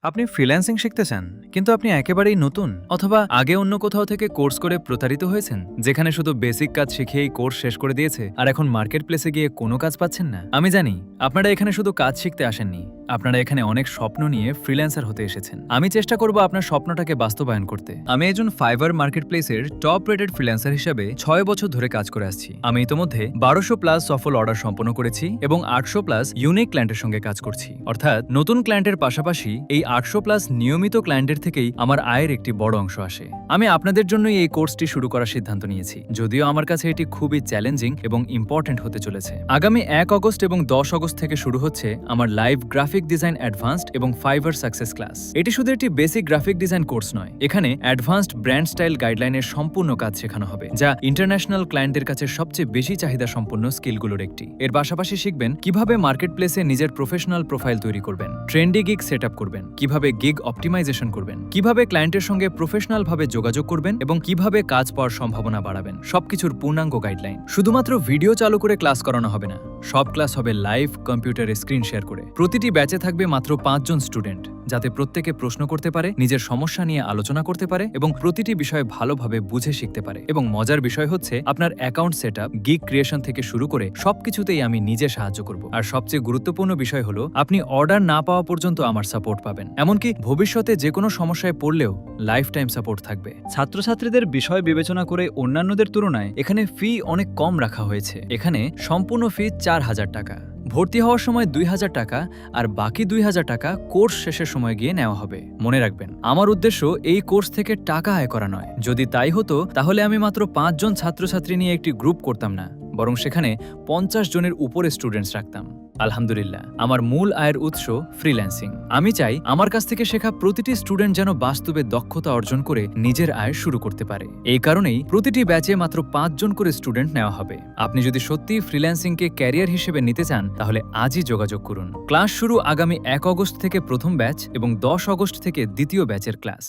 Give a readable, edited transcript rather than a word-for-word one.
আপনি ফ্রিল্যান্সিং শিখতে চান, কিন্তু আপনি একেবারেই নতুন, অথবা আগে অন্য কোথাও থেকে কোর্স করে প্রতারিত হয়েছেন, যেখানে শুধু বেসিক কাজ শিখিয়েই কোর্স শেষ করে দিয়েছে আর এখন মার্কেট প্লেসে গিয়ে কোনো কাজ পাচ্ছেন না। আমি জানি আপনারা এখানে শুধু কাজ শিখতে আসেননি, আপনারা এখানে অনেক স্বপ্ন নিয়ে ফ্রিল্যান্সার হতে এসেছেন। আমি চেষ্টা করব আপনার স্বপ্নটাকে বাস্তবায়ন করতে। আমি একজন ফাইবার মার্কেট প্লেসের টপ রেটেড ফ্রিল্যান্সার হিসেবে 6 বছর ধরে কাজ করে আসছি। আমি ইতোমধ্যে 1200+ সফল অর্ডার সম্পন্ন করেছি এবং 800+ ইউনিক ক্লায়েন্টের সঙ্গে কাজ করছি। অর্থাৎ নতুন ক্লায়েন্টের পাশাপাশি এই 800+ নিয়মিত ক্লায়েন্টের থেকেই আমার আয়ের একটি বড় অংশ আসে। আমি আপনাদের জন্যই এই কোর্সটি শুরু করার সিদ্ধান্ত নিয়েছি, যদিও আমার কাছে এটি খুবই চ্যালেঞ্জিং এবং ইম্পর্টেন্ট হতে চলেছে। আগামী 1 আগস্ট এবং 10 আগস্ট থেকে শুরু হচ্ছে আমার লাইভ গ্রাফিক ডিজাইন অ্যাডভান্সড এবং ফাইবার সাকসেস ক্লাস। এটি শুধু একটি বেসিক গ্রাফিক ডিজাইন কোর্স নয়, এখানে অ্যাডভান্সড ব্র্যান্ড স্টাইল গাইডলাইনের সম্পূর্ণ কাজ শেখানো হবে, যা ইন্টারন্যাশনাল ক্লায়েন্টের কাছে সবচেয়ে বেশি চাহিদা সম্পন্ন স্কিলগুলোর একটি। এর পাশাপাশি শিখবেন কিভাবে মার্কেট প্লেসে নিজের প্রফেশনাল প্রোফাইল তৈরি করবেন, ট্রেন্ডি গিগ সেট আপ করবেন, কিভাবে গিগ অপটিমাইজেশন করবেন, কিভাবে ক্লায়েন্টের সঙ্গে প্রফেশনাল ভাবে যোগাযোগ করবেন এবং কিভাবে কাজ পাওয়ার সম্ভাবনা বাড়াবেন। সবকিছুর পূর্ণাঙ্গ গাইডলাইন। শুধুমাত্র ভিডিও চালু করে ক্লাস করানো হবে না, সব ক্লাস হবে লাইভ কম্পিউটারে স্ক্রিন শেয়ার করে। প্রতিটি ব্যাচে থাকবে মাত্র 5 জন স্টুডেন্ট, যাতে প্রত্যেকে প্রশ্ন করতে পারে, নিজের সমস্যা নিয়ে আলোচনা করতে পারে এবং প্রতিটি বিষয় ভালোভাবে বুঝে শিখতে পারে। এবং মজার বিষয় হচ্ছে, আপনার অ্যাকাউন্ট সেটআপ, গিগ ক্রিয়েশন থেকে শুরু করে সবকিছুতেই আমি নিজে সাহায্য করব। আর সবচেয়ে গুরুত্বপূর্ণ বিষয় হলো, আপনি অর্ডার না পাওয়া পর্যন্ত আমার সাপোর্ট পাবেন। এমনকি ভবিষ্যতে যে কোনো সমস্যায় পড়লেও লাইফ টাইম সাপোর্ট থাকবে। ছাত্রছাত্রীদের বিষয় বিবেচনা করে অন্যান্যদের তুলনায় এখানে ফি অনেক কম রাখা হয়েছে। এখানে সম্পূর্ণ ফি 4000 টাকা, ভর্তি হওয়ার সময় 2000 টাকা, আর বাকি 2000 টাকা কোর্স শেষের সময় গিয়ে নেওয়া হবে। মনে রাখবেন, আমার উদ্দেশ্য এই কোর্স থেকে টাকা আয় করা নয়। যদি তাই হতো, তাহলে আমি মাত্র 5 জন ছাত্রছাত্রী নিয়ে একটি গ্রুপ করতাম না, বরং সেখানে 50 জনের উপরে স্টুডেন্টস রাখতাম। আলহামদুলিল্লাহ, আমার মূল আয়ের উৎস ফ্রিল্যান্সিং। আমি চাই আমার কাছ থেকে শেখা প্রতিটি স্টুডেন্ট যেন বাস্তবে দক্ষতা অর্জন করে নিজের আয় শুরু করতে পারে। এই কারণেই প্রতিটি ব্যাচে মাত্র 5 জন করে স্টুডেন্ট নেওয়া হবে। আপনি যদি সত্যিই ফ্রিল্যান্সিংকে ক্যারিয়ার হিসেবে নিতে চান, তাহলে আজই যোগাযোগ করুন। ক্লাস শুরু আগামী 1 আগস্ট থেকে প্রথম ব্যাচ এবং 10 আগস্ট থেকে দ্বিতীয় ব্যাচের ক্লাস।